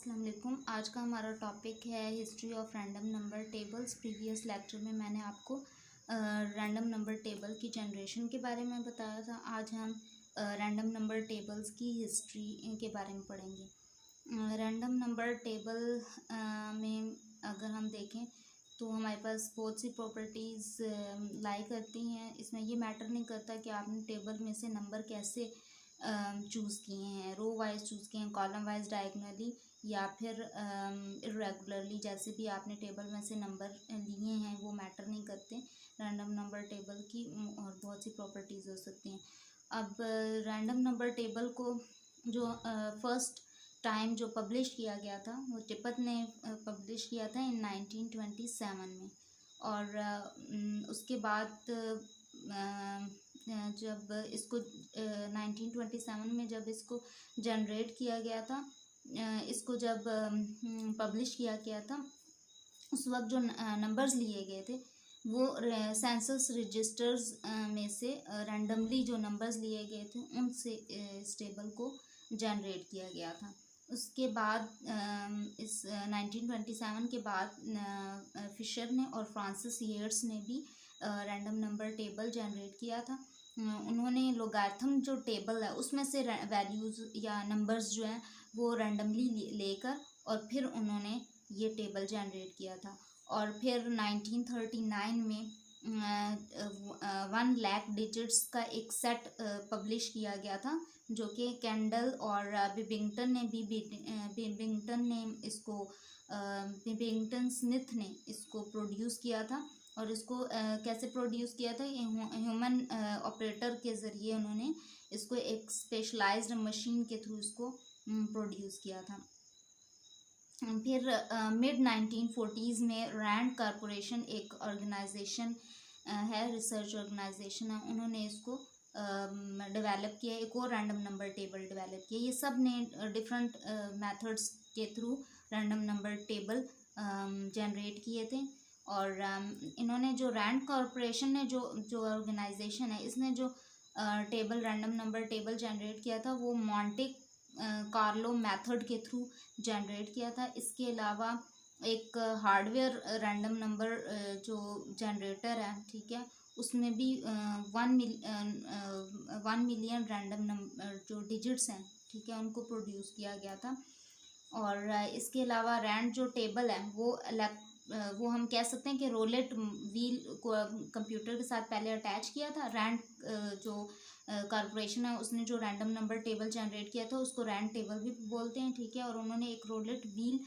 अस्सलाम वालेकुम। आज का हमारा टॉपिक है history of random number tables. Previous lecture में मैंने आपको रैंडम नंबर टेबल की जनरेशन के बारे में बताया था। आज हम रैंडम नंबर टेबल्स की हिस्ट्री के बारे में पढ़ेंगे। रैंडम नंबर टेबल में अगर हम देखें तो हमारे पास बहुत सी प्रॉपर्टीज़ लाई करती हैं। इसमें ये मैटर नहीं करता कि आपने टेबल में से नंबर कैसे चूज़ किए हैं, रो वाइज चूज़ किए हैं, कॉलम वाइज डायगनली या फिर इरेगुलरली, जैसे भी आपने टेबल में से नंबर लिए हैं वो मैटर नहीं करते। रैंडम नंबर टेबल की और बहुत सी प्रॉपर्टीज़ हो सकती हैं। अब रैंडम नंबर टेबल को जो फर्स्ट टाइम जो पब्लिश किया गया था वो टिपट ने पब्लिश किया था इन 1927 में। और उसके बाद जब इसको 1927 में जब इसको जनरेट किया गया था, इसको जब पब्लिश किया गया था, उस वक्त जो नंबर्स लिए गए थे वो सेंसस रजिस्टर्स में से रैंडमली जो नंबर्स लिए गए थे उनसे इस टेबल को जनरेट किया गया था। उसके बाद इस 1927 के बाद फिशर ने और फ्रांसिस येट्स ने भी रैंडम नंबर टेबल जनरेट किया था। उन्होंने लोगारिथम जो टेबल है उसमें से वैल्यूज़ या नंबर्स जो हैं वो रैंडमली लेकर और फिर उन्होंने ये टेबल जनरेट किया था। और फिर 1939 में 1 लाख डिजिट्स का एक सेट पब्लिश किया गया था, जो कि कैंडल और बिबिंगटन ने इसको बिबिंगटन स्मिथ ने इसको प्रोड्यूस किया था। और इसको कैसे प्रोड्यूस किया था, ह्यूमन ऑपरेटर के ज़रिए उन्होंने इसको एक स्पेशलाइज्ड मशीन के थ्रू इसको प्रोड्यूस किया था। फिर मिड 1940s में रैंड कॉरपोरेशन एक ऑर्गेनाइजेशन है, रिसर्च ऑर्गेनाइजेशन है, उन्होंने इसको डेवलप किया, एक और रैंडम नंबर टेबल डेवलप किया। ये सब ने डिफरेंट मेथड्स के through random number table generate किए थे। और इन्होंने जो रैंड कॉरपोरेशन ने जो ऑर्गेनाइजेशन है, इसने जो table random number table generate किया था वो मॉन्टे कार्लो मेथड के थ्रू जनरेट किया था। इसके अलावा एक हार्डवेयर रैंडम नंबर जो जनरेटर है, ठीक है, उसमें भी 1 मिलियन रैंडम नंबर जो डिजिट्स हैं, ठीक है, उनको प्रोड्यूस किया गया था। और इसके अलावा रैंड जो टेबल है वो हम कह सकते हैं कि रोलेट व्हील को कंप्यूटर के साथ पहले अटैच किया था। रैंड जो कॉरपोरेशन है उसने जो रैंडम नंबर टेबल जनरेट किया था उसको रैंड टेबल भी बोलते हैं, ठीक है। और उन्होंने एक रोलेट व्हील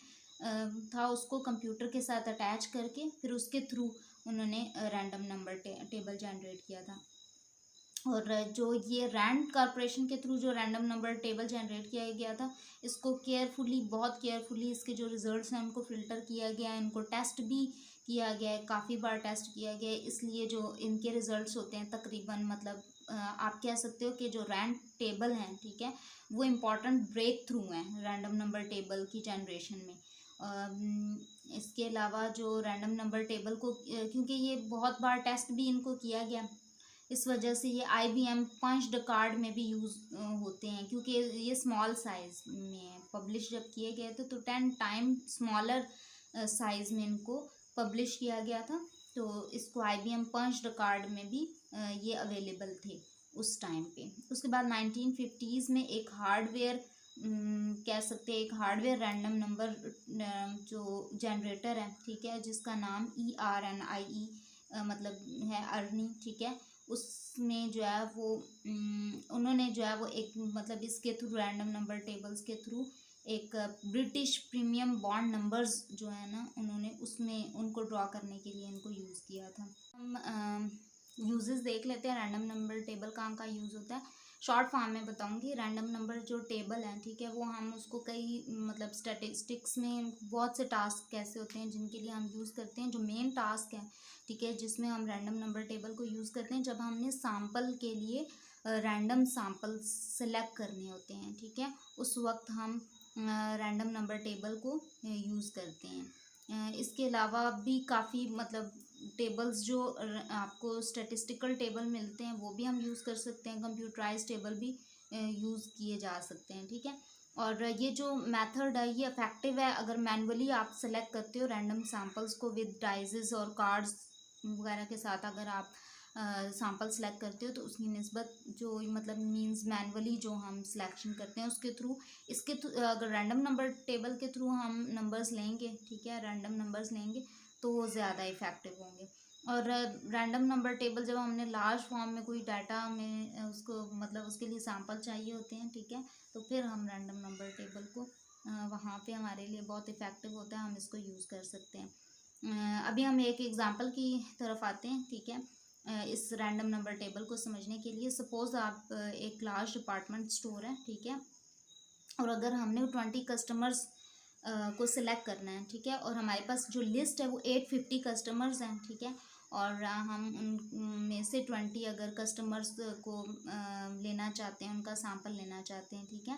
था, उसको कंप्यूटर के साथ अटैच करके फिर उसके थ्रू उन्होंने रैंडम नंबर टेबल जनरेट किया था। और जो ये रैंड कॉरपोरेशन के थ्रू जो रैंडम नंबर टेबल जनरेट किया गया था, इसको बहुत केयरफुली इसके जो रिजल्ट्स हैं उनको फ़िल्टर किया गया है, इनको टेस्ट भी किया गया है, काफ़ी बार टेस्ट किया गया है। इसलिए जो इनके रिजल्ट्स होते हैं तकरीबन, मतलब आप कह सकते हो कि जो रैंड टेबल हैं, ठीक है, वो इम्पॉर्टेंट ब्रेक थ्रू हैं रैंडम नंबर टेबल की जनरेशन में। इसके अलावा जो रैंडम नंबर टेबल को क्योंकि ये बहुत बार टेस्ट भी इनको किया गया, इस वजह से ये IBM पंच्ड कार्ड में भी यूज़ होते हैं, क्योंकि ये स्मॉल साइज़ में पब्लिश जब किए गए थे तो 10 टाइम स्मॉलर साइज़ में इनको पब्लिश किया गया था। तो इसको IBM पंच्ड कार्ड में भी ये अवेलेबल थे उस टाइम पे। उसके बाद 1950s में एक हार्डवेयर कह सकते हैं, एक हार्डवेयर रैंडम नंबर जो जनरेटर है, ठीक है, जिसका नाम ERNIE मतलब है अर्नी, ठीक है, उसमें जो है वो उन्होंने जो है वो एक मतलब इसके थ्रू रैंडम नंबर टेबल्स के थ्रू एक ब्रिटिश प्रीमियम बॉन्ड नंबर्स जो है ना, उन्होंने उसमें उनको ड्रॉ करने के लिए इनको यूज़ किया था। हम यूजेस देख लेते हैं रैंडम नंबर टेबल कहाँ का यूज़ होता है। शॉर्ट फॉर्म में बताऊंगी। रैंडम नंबर जो टेबल है, ठीक है, वो हम उसको कई मतलब स्टैटिस्टिक्स में बहुत से टास्क कैसे होते हैं जिनके लिए हम यूज़ करते हैं। जो मेन टास्क है, ठीक है, जिसमें हम रैंडम नंबर टेबल को यूज़ करते हैं जब हमने सैम्पल के लिए रैंडम सैम्पल सेलेक्ट करने होते हैं, ठीक है, उस वक्त हम रैंडम नंबर टेबल को यूज़ करते हैं। इसके अलावा भी काफ़ी मतलब टेबल्स जो आपको स्टैटिस्टिकल टेबल मिलते हैं वो भी हम यूज़ कर सकते हैं, कंप्यूटराइज टेबल भी यूज़ किए जा सकते हैं, ठीक है। और ये जो मेथड है ये इफेक्टिव है अगर मैनुअली आप सेलेक्ट करते हो रैंडम सैम्पल्स को विद डाइजेस और कार्ड्स वगैरह के साथ अगर आप सैम्पल सेलेक्ट करते हो तो उसकी निस्बत जो मतलब मींस मैनुअली जो हम सिलेक्शन करते हैं उसके थ्रू अगर रैंडम नंबर टेबल के थ्रू हम नंबर्स लेंगे, ठीक है, रैंडम नंबर्स लेंगे तो वो ज़्यादा इफ़ेक्टिव होंगे। और रैंडम नंबर टेबल जब हमने लार्ज फॉर्म में कोई डाटा में उसको मतलब उसके लिए सैम्पल चाहिए होते हैं, ठीक है, तो फिर हम रैंडम नंबर टेबल को वहाँ पे हमारे लिए बहुत इफ़ेक्टिव होता है, हम इसको यूज़ कर सकते हैं। अभी हम एक एग्जांपल की तरफ आते हैं, ठीक है, इस रैंडम नंबर टेबल को समझने के लिए। सपोज़ आप एक लार्ज डिपार्टमेंट स्टोर है, ठीक है, और अगर हमने 20 कस्टमर्स को सिलेक्ट करना है, ठीक है, और हमारे पास जो लिस्ट है वो 850 कस्टमर्स हैं, ठीक है, और हम उनमें से 20 अगर कस्टमर्स को लेना चाहते हैं, उनका सैंपल लेना चाहते हैं, ठीक है,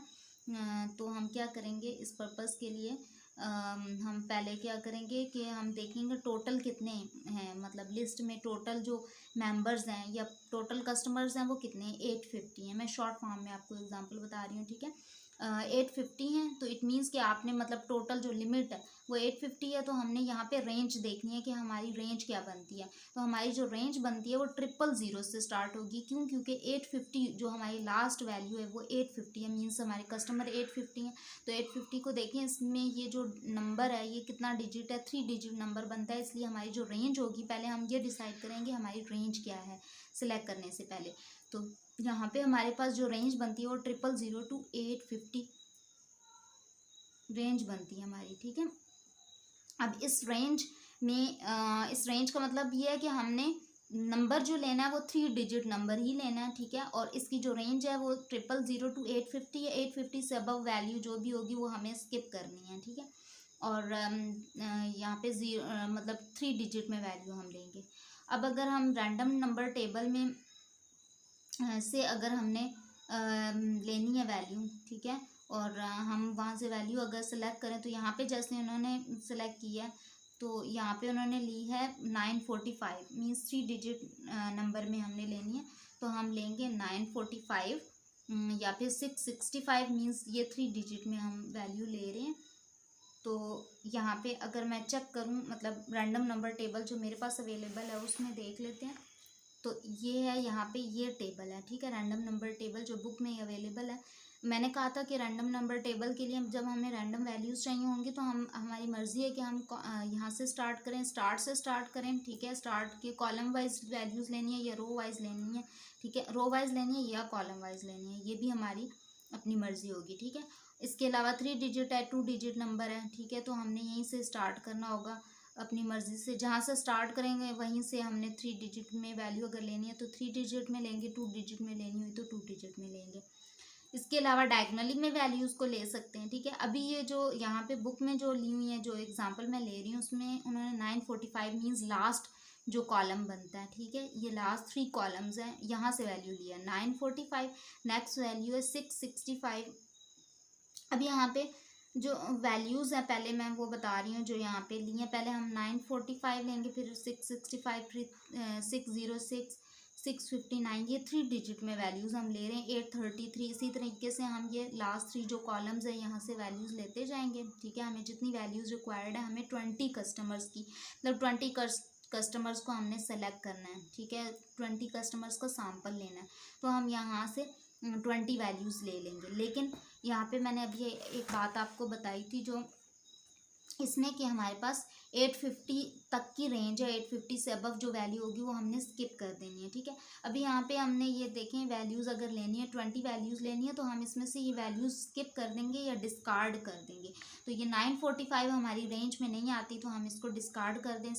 तो हम क्या करेंगे इस पर्पस के लिए हम पहले क्या करेंगे कि हम देखेंगे टोटल कितने हैं, मतलब लिस्ट में टोटल जो मेंबर्स हैं या टोटल कस्टमर्स हैं वो कितने हैं, 850 हैं। मैं शॉर्ट फॉर्म में आपको एग्जांपल बता रही हूँ, ठीक है, 850 हैं तो इट मीन्स कि आपने मतलब टोटल जो लिमिट है वो 850 है, तो हमने यहाँ पे रेंज देखनी है कि हमारी रेंज क्या बनती है। तो हमारी जो रेंज बनती है वो 000 से स्टार्ट होगी, क्यों, क्योंकि 850 जो हमारी लास्ट वैल्यू है वो 850 है, मीन्स हमारे कस्टमर 850 हैं। तो 850 को देखें, इसमें ये जो नंबर है ये कितना डिजिट है, 3 डिजिट नंबर बनता है, इसलिए हमारी जो रेंज होगी पहले हम ये डिसाइड करेंगे हमारी रेंज क्या है सिलेक्ट करने से पहले। तो यहाँ पे हमारे पास जो रेंज बनती है वो 000 to 850 रेंज बनती है हमारी, ठीक है। अब इस रेंज में इस रेंज का मतलब ये है कि हमने नंबर जो लेना है वो 3 डिजिट नंबर ही लेना है, ठीक है, और इसकी जो रेंज है वो 000 to 850 है। 850 से अबव वैल्यू जो भी होगी वो हमें स्किप करनी है, ठीक है, और यहाँ पे मतलब 3 डिजिट में वैल्यू हम लेंगे। अब अगर हम रैंडम नंबर टेबल में से अगर हमने लेनी है वैल्यू, ठीक है, और हम वहाँ से वैल्यू अगर सेलेक्ट करें तो यहाँ पे जैसे उन्होंने सेलेक्ट किया तो यहाँ पे उन्होंने ली है 945, मीन्स 3 डिजिट नंबर में हमने लेनी है, तो हम लेंगे 945 या फिर 665, मीन्स ये 3 डिजिट में हम वैल्यू ले रहे हैं। तो यहाँ पे अगर मैं चेक करूँ मतलब रैंडम नंबर टेबल जो मेरे पास अवेलेबल है उसमें देख लेते हैं। तो ये है, यहाँ पे ये टेबल है, ठीक है, रैंडम नंबर टेबल जो बुक में अवेलेबल है। मैंने कहा था कि रैंडम नंबर टेबल के लिए जब हमें रैंडम वैल्यूज़ चाहिए होंगी तो हम हमारी मर्ज़ी है कि हम यहाँ से स्टार्ट करें, स्टार्ट से स्टार्ट करें, ठीक है, स्टार्ट के कॉलम वाइज वैल्यूज़ लेनी है या रो वाइज लेनी है, ठीक है, रो वाइज लेनी है या कॉलम वाइज लेनी है, ये भी हमारी अपनी मर्ज़ी होगी, ठीक है। इसके अलावा 3 डिजिट है, 2 डिजिट नंबर है, ठीक है, तो हमने यहीं से स्टार्ट करना होगा अपनी मर्ज़ी से, जहाँ से स्टार्ट करेंगे वहीं से हमने 3 डिजिट में वैल्यू अगर लेनी है तो 3 डिजिट में लेंगे, 2 डिजिट में लेनी हुई तो 2 डिजिट में लेंगे। इसके अलावा डायगनली में वैल्यूज़ को ले सकते हैं, ठीक है। अभी ये जो यहाँ पे बुक में जो ली हुई है जो एग्जांपल मैं ले रही हूँ उसमें उन्होंने 945 मीन्स लास्ट जो कॉलम बनता है, ठीक है, ये लास्ट 3 कॉलम्स हैं, यहाँ से वैल्यू लिया 945, नेक्स्ट वैल्यू है 665। अब यहाँ पे जो वैल्यूज़ हैं पहले मैं वो बता रही हूँ जो यहाँ पे ली हैं। पहले हम 945 लेंगे, फिर 665, फिर 606, 659, ये 3 डिजिट में वैल्यूज़ हम ले रहे हैं, 833। इसी तरीके से हम ये लास्ट 3 जो कॉलम्स है यहाँ से वैल्यूज़ लेते जाएंगे, ठीक है। हमें जितनी वैल्यूज़ रिक्वायर्ड है, हमें 20 कस्टमर्स की मतलब 20 कस्टमर्स को हमने सेलेक्ट करना है, ठीक है, 20 कस्टमर्स का सैम्पल लेना है, तो हम यहाँ से 20 वैल्यूज़ ले लेंगे। लेकिन यहाँ पे मैंने अभी एक बात आपको बताई थी जो इसमें कि हमारे पास 850 तक की रेंज है, 850 से अबव जो वैल्यू होगी वो हमने स्किप कर देनी है, ठीक है। अभी यहाँ पे हमने ये देखें वैल्यूज़ अगर लेनी है 20 वैल्यूज़ लेनी है तो हम इसमें से ये वैल्यूज़ स्किप कर देंगे या डिस्कार्ड कर देंगे। तो ये 945 हमारी रेंज में नहीं आती तो हम इसको डिस्कार्ड कर दें,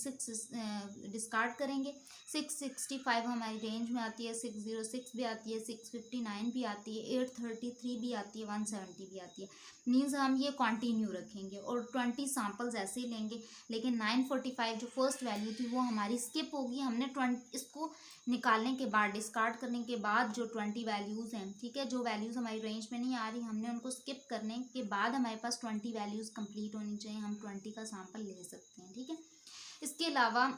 डिस्कार्ड करेंगे। 665 हमारी रेंज में आती है, 606 भी आती है, 659 भी आती है, 833 भी आती है, 170 भी आती है, मीन्स हम ये कंटिन्यू रखेंगे और 20 सैम्पल्स ऐसे ही लेंगे। लेकिन 945 जो फर्स्ट वैल्यू थी वो हमारी स्किप होगी, हमने 20 इसको निकालने के बाद डिस्कार्ड करने के बाद जो 20 वैल्यूज़ हैं, ठीक है, जो वैल्यूज़ हमारी रेंज में नहीं आ रही हमने उनको स्किप करने के बाद हमारे पास 20 वैल्यूज़ कंप्लीट होनी चाहिए, हम 20 का सैम्पल ले सकते हैं, ठीक है। इसके अलावा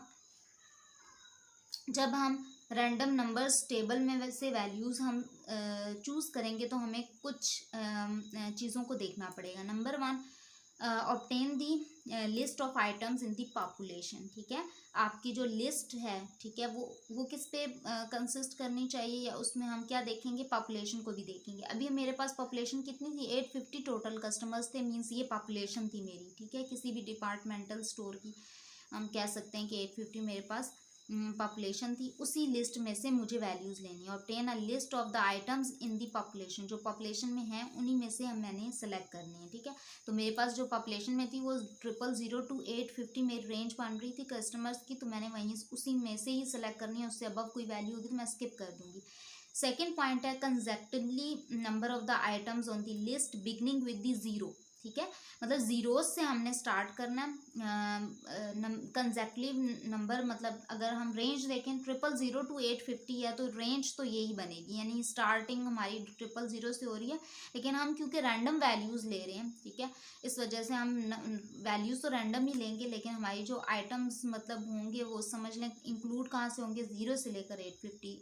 जब हम रैंडम नंबर्स टेबल में वैसे वैल्यूज़ हम चूज़ करेंगे तो हमें कुछ चीज़ों को देखना पड़ेगा। Number 1, obtain the list of items in the population. ठीक है, आपकी जो लिस्ट है, ठीक है, वो किस पे कंसिस्ट करनी चाहिए, या उसमें हम क्या देखेंगे, पॉपुलेशन को भी देखेंगे। अभी मेरे पास पॉपुलेशन कितनी थी, 850 टोटल कस्टमर्स थे, मीन्स ये पॉपुलेशन थी मेरी। ठीक है, किसी भी डिपार्टमेंटल स्टोर की हम कह सकते हैं कि 850 मेरे पास पॉपुलेशन थी। उसी लिस्ट में से मुझे वैल्यूज़ लेनी है। Obtain a list of the items in the population, जो पॉपुलेशन में है उन्हीं में से मैंने सेलेक्ट करनी है। ठीक है, तो मेरे पास जो पॉपुलेशन में थी वो 000 to 850 मेरी रेंज बन रही थी कस्टमर्स की, तो मैंने वहीं उसी में से ही सेलेक्ट करनी है। उससे अबव कोई वैल्यू होगी तो मैं स्किप कर दूंगी। सेकेंड पॉइंट है consecutively number of the items on the list beginning with the 0। ठीक है, मतलब जीरोज से हमने स्टार्ट करना है। कंसेप्टिव नंबर मतलब अगर हम रेंज देखें 000 to 850 है, तो रेंज तो यही बनेगी, यानी स्टार्टिंग हमारी 000 से हो रही है, लेकिन हम क्योंकि रैंडम वैल्यूज़ ले रहे हैं, ठीक है, इस वजह से हम वैल्यूज़ तो रैंडम ही लेंगे, लेकिन हमारी जो आइटम्स मतलब होंगे वो समझ लें इंक्लूड कहाँ से होंगे, 0 से लेकर 850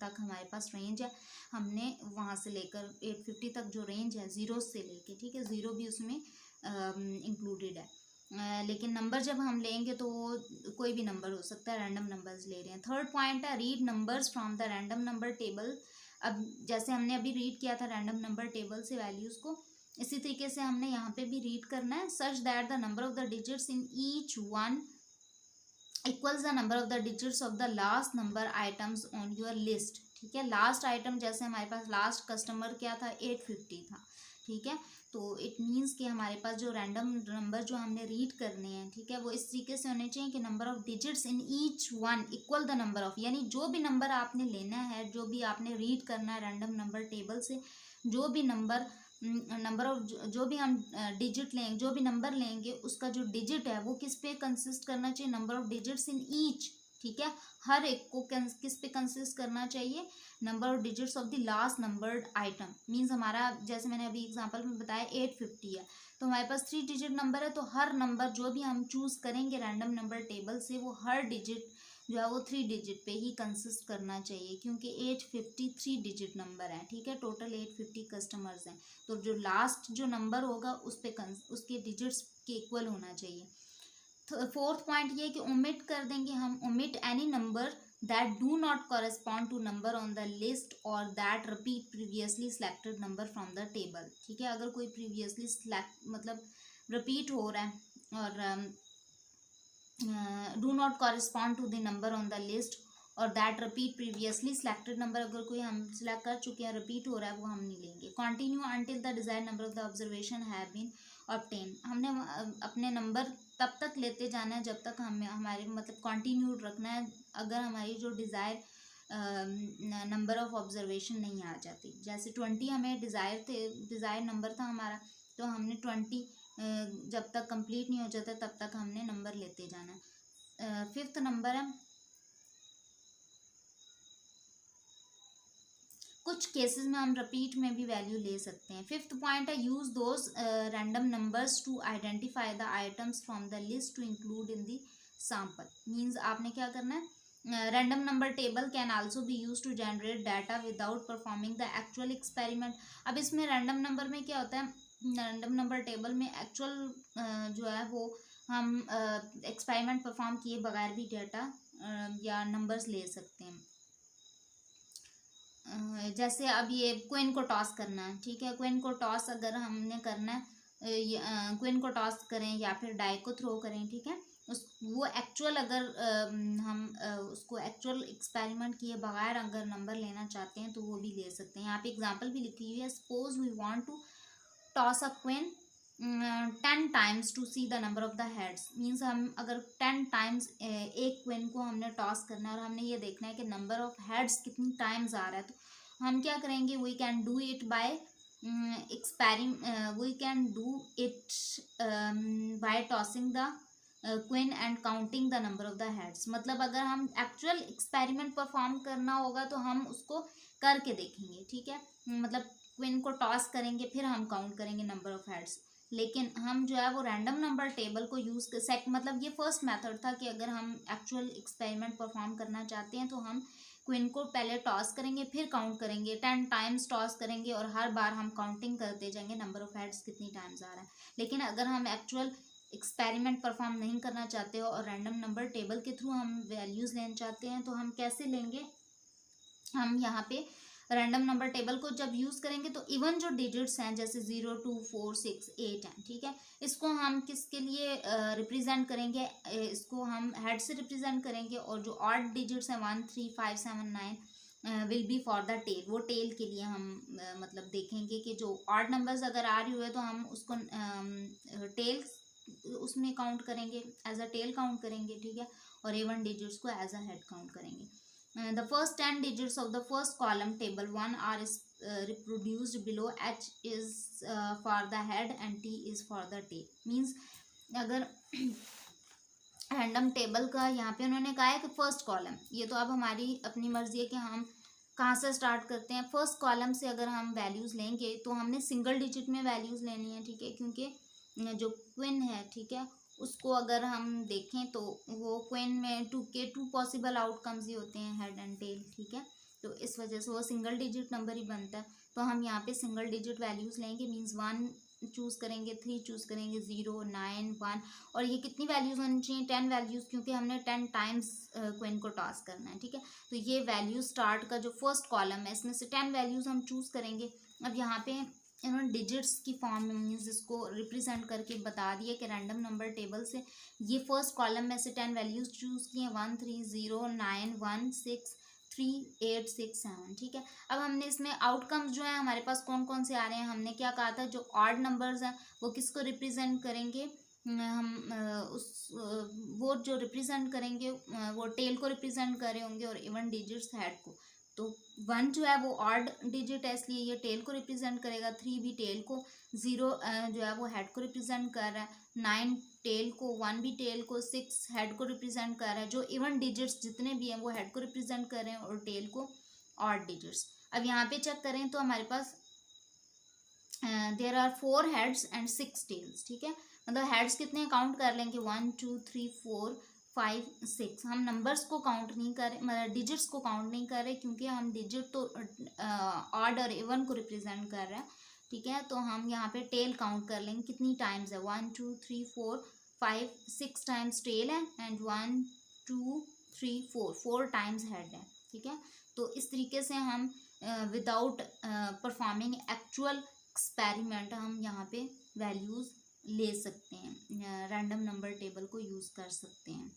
तक हमारे पास रेंज है। हमने वहाँ से लेकर 850 तक जो रेंज है, 0 से लेके, ठीक है, 0 भी उसमें इंक्लूडेड है। लेकिन नंबर जब हम लेंगे तो कोई भी नंबर हो सकता है, रैंडम नंबर्स ले रहे हैं। थर्ड पॉइंट है read numbers from the random number table. अब जैसे हमने अभी रीड किया था रैंडम नंबर टेबल से वैल्यूज़ को, इसी तरीके से हमने यहाँ पे भी रीड करना है। Such that the number of the digits in each one equals the number of the digits of the last number items on your list. ठीक है, लास्ट आइटम जैसे हमारे पास लास्ट कस्टमर क्या था, 850 था। ठीक है, तो इट मीन्स कि हमारे पास जो रैंडम नंबर जो हमने रीड करने हैं, ठीक है, वो इस तरीके से होने चाहिए कि number of digits in each one equal the number of, यानी जो भी नंबर आपने लेना है, जो भी आपने रीड करना है रैंडम नंबर टेबल से, जो भी नंबर ऑफ जो भी हम डिजिट लेंगे, जो भी नंबर लेंगे, उसका जो डिजिट है वो किस पे कंसिस्ट करना चाहिए, number of digits in each. ठीक है, हर एक को किस पे कंसिस्ट करना चाहिए, number of digits of the last numbered item. Means हमारा जैसे मैंने अभी एग्जांपल में बताया 850 है, तो हमारे पास 3 डिजिट नंबर है, तो हर नंबर जो भी हम चूज़ करेंगे रैंडम नंबर टेबल से, वो हर डिजिट जो है वो 3 डिजिट पे ही कंसिस्ट करना चाहिए, क्योंकि 850 3 डिजिट नंबर है। ठीक है, टोटल 850 कस्टमर्स हैं, तो जो लास्ट जो नंबर होगा उस पे उसके डिजिट्स के इक्वल होना चाहिए। फोर्थ पॉइंट ये कि ओमिट कर देंगे हम, omit any number that do not correspond to number on the list और that repeat previously selected number from the table. ठीक है, अगर कोई प्रीवियसली सिलेक्ट मतलब रिपीट हो रहा है और do not correspond to the number on the list और that repeat previously selected number, अगर कोई हम सिलेक्ट कर चुके हैं रिपीट हो रहा है, वो हम नहीं लेंगे। Continue until the desired number of the observation have been obtain, हमने अपने नंबर तब तक लेते जाना है जब तक हमें हमारे मतलब कंटिन्यू रखना है, अगर हमारी जो डिज़ायर नंबर ऑफ ऑब्जर्वेशन नहीं आ जाती। जैसे 20 हमें डिज़ायर नंबर था हमारा, तो हमने 20 जब तक कंप्लीट नहीं हो जाता तब तक हमने नंबर लेते जाना है। फिफ्थ नंबर है, कुछ केसेस में हम रिपीट में भी वैल्यू ले सकते हैं। फिफ्थ पॉइंट है use those random numbers to identify the items from the list to include in the sample. Means आपने क्या करना है, random number table can also be use to generate data without performing the actual experiment. अब इसमें random number में क्या होता है, रैंडम नंबर टेबल में एक्चुअल जो है वो हम एक्सपेरिमेंट परफॉर्म किए बगैर भी डाटा या नंबर्स ले सकते हैं। जैसे अब ये क्वीन को टॉस करना है, ठीक है, क्वीन को टॉस अगर हमने करना है, क्वीन को टॉस करें या फिर डाई को थ्रो करें, ठीक है, वो एक्चुअल अगर हम उसको एक्चुअल एक्सपेरिमेंट किए बगैर अगर नंबर लेना चाहते हैं तो वो भी ले सकते हैं। यहाँ पे एग्जांपल भी लिखी हुई है, suppose we want to toss a coin 10 times to see the number of the heads. Means हम अगर 10 टाइम्स एक क्वीन को हमने टॉस करना है और हमने ये देखना है कि नंबर ऑफ हेड्स कितनी टाइम्स आ रहा है, तो हम क्या करेंगे, we can do it by we can do it by tossing the coin and counting the number of the heads. मतलब अगर हम एक्चुअल एक्सपेरिमेंट परफॉर्म करना होगा तो हम उसको करके देखेंगे। ठीक है, मतलब क्वीन को टॉस करेंगे फिर हम काउंट करेंगे नंबर ऑफ हेड्स। लेकिन हम जो है वो रैंडम नंबर टेबल को यूज़ मतलब ये फर्स्ट मेथड था कि अगर हम एक्चुअल एक्सपेरिमेंट परफॉर्म करना चाहते हैं तो हम क्वीन को पहले टॉस करेंगे, फिर काउंट करेंगे, 10 टाइम्स टॉस करेंगे और हर बार हम काउंटिंग करते जाएंगे नंबर ऑफ हेड्स कितनी टाइम्स आ रहा है। लेकिन अगर हम एक्चुअल एक्सपेरिमेंट परफॉर्म नहीं करना चाहते हो और रैंडम नंबर टेबल के थ्रू हम वैल्यूज़ लेना चाहते हैं तो हम कैसे लेंगे, हम यहाँ पे रैंडम नंबर टेबल को जब यूज़ करेंगे तो इवन जो डिजिट्स हैं जैसे 0 2 4 6 8 हैं, ठीक है, इसको हम किसके लिए रिप्रेजेंट करेंगे, इसको हम हेड से रिप्रेजेंट करेंगे, और जो ऑड डिजिट्स हैं 1 3 5 7 9 will be for the tail, वो टेल के लिए हम मतलब देखेंगे कि जो ऑड नंबर्स अगर आ रही हुए तो हम उसको टेल उसमें काउंट करेंगे, एज अ टेल काउंट करेंगे, ठीक है, और इवन डिजिट्स को एज अ हेड काउंट करेंगे। The first 10 digits of the first column table 1 are reproduced below. H is for the head and T is for the tail. Means अगर random table का यहाँ पे उन्होंने कहा है कि फर्स्ट कॉलम, ये तो अब हमारी अपनी मर्जी है कि हम कहाँ से स्टार्ट करते हैं। फर्स्ट कॉलम से अगर हम वैल्यूज़ लेंगे तो हमने सिंगल डिजिट में वैल्यूज़ लेनी है, ठीक है, क्योंकि जो क्वीन है, ठीक है, उसको अगर हम देखें तो वो क्वीन में टू पॉसिबल आउटकम्स ही होते हैं, हेड एंड टेल, ठीक है, तो इस वजह से वो सिंगल डिजिट नंबर ही बनता है। तो हम यहाँ पे सिंगल डिजिट वैल्यूज़ लेंगे, मीन्स 1 चूज़ करेंगे, 3 चूज़ करेंगे, 0 9 1, और ये कितनी वैल्यूज़ होनी चाहिए, 10 वैल्यूज़, क्योंकि हमने 10 टाइम्स क्वीन को टॉस करना है, ठीक है। तो ये वैल्यू स्टार्ट का जो फर्स्ट कॉलम है इसमें से 10 वैल्यूज़ हम चूज़ करेंगे। अब यहाँ पे इन्होंने डिजिट्स की फॉर्म में मीन्स इसको रिप्रेजेंट करके बता दिया कि रैंडम नंबर टेबल से ये फर्स्ट कॉलम में से 10 वैल्यूज़ चूज़ किए, 1 3 0 9 1 6 3 8 6 7, ठीक है। अब हमने इसमें आउटकम्स जो है हमारे पास कौन कौन से आ रहे हैं, हमने क्या कहा था, जो ऑड नंबर्स हैं वो किसको रिप्रेजेंट करेंगे, हम वो जो रिप्रेजेंट करेंगे वो टेल को रिप्रेजेंट कर रहे होंगे और इवन डिजिट्स हेड को। तो 1 जो है वो ऑड डिजिट है इसलिए ये टेल को रिप्रेजेंट करेगा, 3 भी टेल को, 0 जो है वो हेड को रिप्रेजेंट कर रहा है, 9 टेल को, 1 भी टेल को, 6 हेड को रिप्रेजेंट कर रहा है, जो इवन डिजिट्स जितने भी हैं वो हेड को रिप्रेजेंट कर रहे हैं और टेल को ऑड डिजिट्स। अब यहाँ पे चेक करें तो हमारे पास there are 4 heads and 6 tails, ठीक है, मतलब हेड्स कितने काउंट कर लेंगे, 1 2 3 4 5 6, हम नंबर्स को काउंट नहीं कर रहे, मतलब डिजिट्स को काउंट नहीं कर रहे, क्योंकि हम डिजिट तो ऑड और इवन को रिप्रेजेंट कर रहे हैं, ठीक है। तो हम यहाँ पे टेल काउंट कर लेंगे कितनी टाइम्स है, 1 2 3 4 5 6 टाइम्स टेल है एंड 1 2 3 4 टाइम्स हेड है, ठीक है। तो इस तरीके से हम विदाउट परफॉर्मिंग एक्चुअल एक्सपेरिमेंट हम यहाँ पे वैल्यूज़ ले सकते हैं, रैंडम नंबर टेबल को यूज़ कर सकते हैं।